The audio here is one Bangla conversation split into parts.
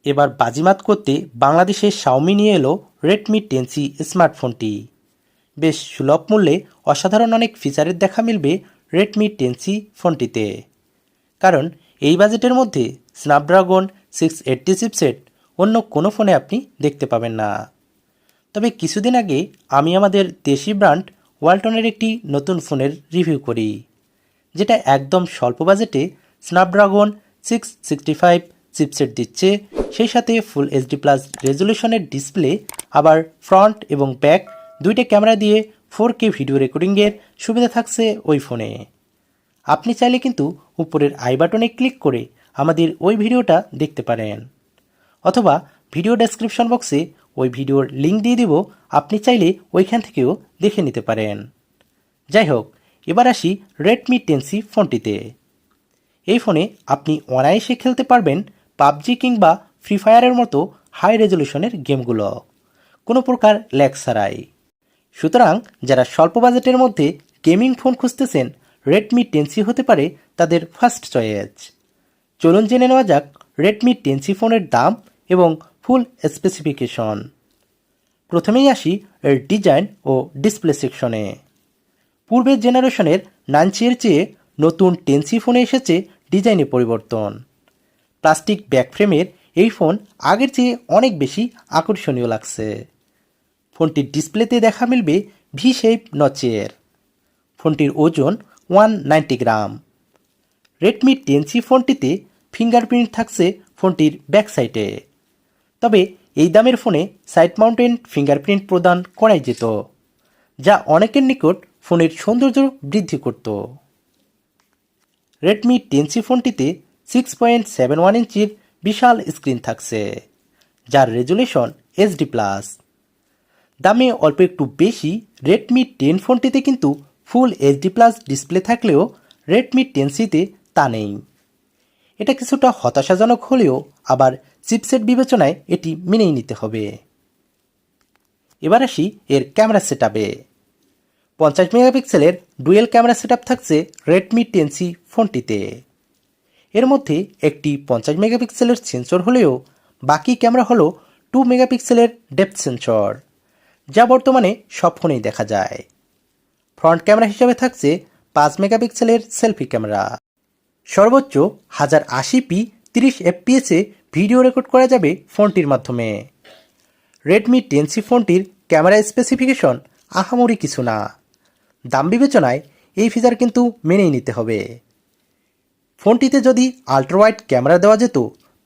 এবার বাজিমাত করতে বাংলাদেশের xiaomi নিয়ে এলো রেডমি 10C স্মার্টফোনটি। বেশ সুলভ মূল্যে অসাধারণ অনেক ফিচারের দেখা মিলবে রেডমি 10C ফোনটিতে। কারণ এই বাজেটের মধ্যে স্ন্যাপড্রাগন 680 চিপসেট অন্য কোনো ফোনে আপনি দেখতে পাবেন না। তবে কিছুদিন আগে আমি আমাদের দেশি ব্র্যান্ড ওয়ালটনের একটি নতুন ফোনের রিভিউ করি, যেটা একদম স্বল্প বাজেটে স্ন্যাপড্রাগন 665 চিপসেট দিচ্ছে, সেই সাথে ফুল এইচডি প্লাস রেজলিউশনের ডিসপ্লে, আবার ফ্রন্ট এবং ব্যাক দুইটা ক্যামেরা দিয়ে 4K ভিডিও রেকর্ডিংয়ের সুবিধা থাকছে ওই ফোনে। আপনি চাইলে কিন্তু উপরের আই বাটনে ক্লিক করে আমাদের ওই ভিডিওটা দেখতে পারেন, অথবা ভিডিও ডেসক্রিপশন বক্সে ওই ভিডিওর লিঙ্ক দিয়ে দিব, আপনি চাইলে ওইখান থেকেও দেখে নিতে পারেন। যাই হোক, এবার আসি রেডমি 10C ফোনটিতে। এই ফোনে আপনি অনায়াসে খেলতে পারবেন পাবজি কিংবা ফ্রি ফায়ারের মতো হাই রেজলিউশনের গেমগুলো, কোনো প্রকার ল্যাগ ছাড়াই। সুতরাং যারা স্বল্প বাজেটের মধ্যে গেমিং ফোন খুঁজতেছেন, রেডমি 10C হতে পারে তাদের ফার্স্ট চয়েস। চলুন জেনে নেওয়া যাক রেডমি 10C ফোনের দাম এবং ফুল স্পেসিফিকেশন। প্রথমেই আসি এর ডিজাইন ও ডিসপ্লে সেকশনে। পূর্বের জেনারেশনের 9C-এর চেয়ে নতুন 10C ফোনে এসেছে ডিজাইনে পরিবর্তন। প্লাস্টিক ব্যাকফ্রেমের এই ফোন আগের চেয়ে অনেক বেশি আকর্ষণীয় লাগছে। ফোনটির ডিসপ্লেতে দেখা মিলবে ভি শেপ নচের। ফোনটির ওজন 190 গ্রাম। রেডমি 10C ফোনটিতে ফিঙ্গারপ্রিন্ট থাকছে ফোনটির ব্যাক সাইডে। তবে এই দামের ফোনে সাইড মাউন্টেড ফিঙ্গারপ্রিন্ট প্রদান করাই যেত, যা অনেকের নিকট ফোনের সৌন্দর্য বৃদ্ধি করত। রেডমি 10C ফোনটিতে 6.71 ইঞ্চির বিশাল স্ক্রিন থাকছে, যার রেজুলেশন এইচডি প্লাস। দামে অল্প একটু বেশি রেডমি 10 ফোনটিতে কিন্তু ফুল এইচডি প্লাস ডিসপ্লে থাকলেও রেডমি 10Cতে তা নেই। এটা কিছুটা হতাশাজনক হলেও আবার চিপসেট বিবেচনায় এটি মেনেই নিতে হবে। এবার আসি এর ক্যামেরা সেটআপে। 50 মেগাপিক্সেলের ডুয়েল ক্যামেরা সেটআপ থাকছে রেডমি 10C ফোনটিতে। এর মধ্যে একটি 50 মেগাপিক্সেলের সেন্সর হলেও বাকি ক্যামেরা হলো 2 মেগাপিক্সেলের ডেপথ সেন্সর, যা বর্তমানে সব ফোনেই দেখা যায়। ফ্রন্ট ক্যামেরা হিসেবে থাকছে 5 মেগাপিক্সেলের সেলফি ক্যামেরা। সর্বোচ্চ 1080p 30 fps-এ ভিডিও রেকর্ড করা যাবে ফোনটির মাধ্যমে। রেডমি 10C ফোনটির ক্যামেরা স্পেসিফিকেশন আহামরি কিছু না। দাম বিবেচনায় এই ফিচার কিন্তু মেনেই নিতে হবে। ফোনটিতে যদি আল্ট্রা ওয়াইড ক্যামেরা দেওয়া যেত,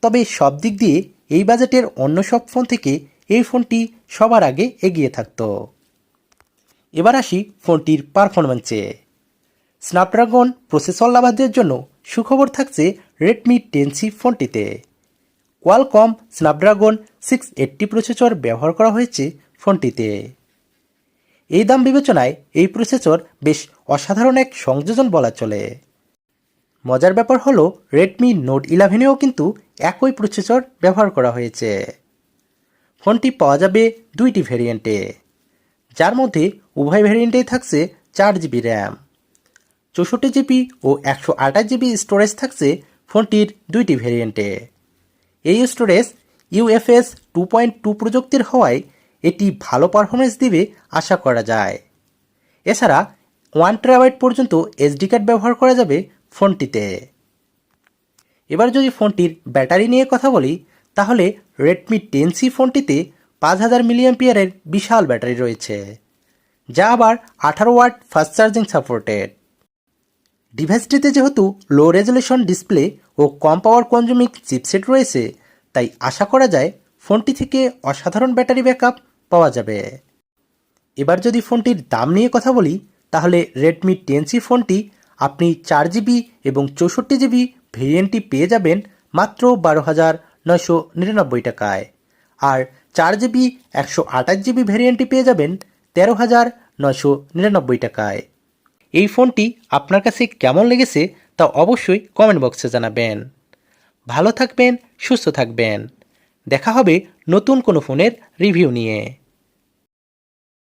তবে সব দিক দিয়ে এই বাজেটের অন্য সব ফোন থেকে এই ফোনটি সবার আগে এগিয়ে থাকত। এবার আসি ফোনটির পারফরম্যান্সে। স্ন্যাপড্রাগন প্রসেসর লাভারদের জন্য সুখবর থাকছে রেডমি 10C ফোনটিতে। কোয়ালকম স্ন্যাপড্রাগন 680 প্রসেসর ব্যবহার করা হয়েছে ফোনটিতে। এই দাম বিবেচনায় এই প্রসেসর বেশ অসাধারণ এক সংযোজন বলা চলে। মজার ব্যাপার হলো রেডমি নোট 11-এও কিন্তু একই প্রসেসর ব্যবহার করা হয়েছে। ফোনটি পাওয়া যাবে দুইটি ভ্যারিয়েন্টে, যার মধ্যে উভয় ভ্যারিয়েন্টেই থাকছে 4GB র্যাম। 64GB ও 128GB স্টোরেজ থাকছে ফোনটির দুইটি ভ্যারিয়েন্টে। এই স্টোরেজ UFS 2.2 প্রযুক্তির হওয়ায় এটি ভালো পারফরমেন্স দিবে আশা করা যায়। এছাড়া 1TB পর্যন্ত SD কার্ড ব্যবহার করা যাবে ফোনটিতে। এবার যদি ফোনটির ব্যাটারি নিয়ে কথা বলি, তাহলে রেডমি 10C ফোনটিতে 5000 মিলিঅ্যাম্পিয়ারের বিশাল ব্যাটারি রয়েছে, যা আবার 18 ওয়াট ফাস্ট চার্জিং সাপোর্টেড। ডিভাইসটিতে যেহেতু লো রেজলিউশন ডিসপ্লে ও কম পাওয়ার কনজিউমিং চিপসেট রয়েছে, তাই আশা করা যায় ফোনটি থেকে অসাধারণ ব্যাটারি ব্যাকআপ পাওয়া যাবে। এবার যদি ফোনটির দাম নিয়ে কথা বলি, তাহলে রেডমি 10C ফোনটি আপনি 4GB এবং 64GB ভেরিয়েন্টটি পেয়ে যাবেন মাত্র 12,999 টাকায়, আর 4GB 128GB ভেরিয়েন্টটি পেয়ে যাবেন 13,999 টাকায়। এই ফোনটি আপনার কাছে কেমন লেগেছে তা অবশ্যই কমেন্ট বক্সে জানাবেন। ভালো থাকবেন, সুস্থ থাকবেন। দেখা হবে নতুন কোনো ফোনের রিভিউ নিয়ে।